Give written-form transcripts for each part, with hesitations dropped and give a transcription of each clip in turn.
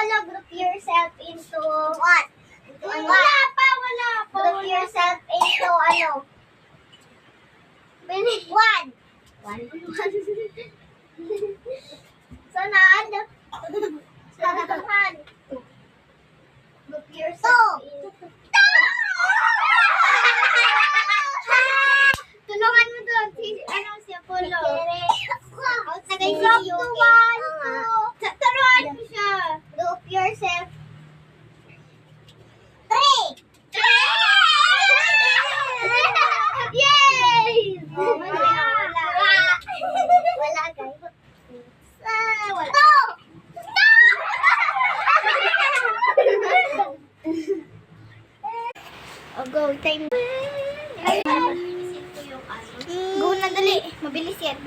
Apollo, group yourself into what? Wala pa. Group yourself into ano? One. Sunod. Sunod. Group yourself into... Tulungan mo doon. Si Apollo. Tagay si Yuki. Turuan mo siya. Group yourself. 3. Yay! Wala guys. Wala. Oh, go. Time. Go na, dali. Mabilis yan.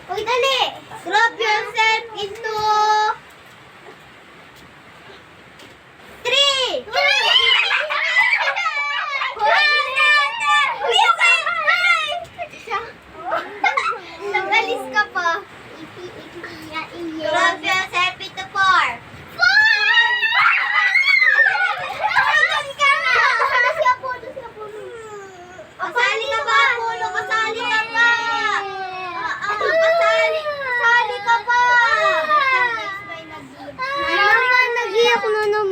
Uy, dali. Group yourself into 3. Nagalis ka pa. Group yourself into 4. Kasali ka ba, Apollo? Kasali ka ba? Kasali ka ba? Nag-iyak na naman.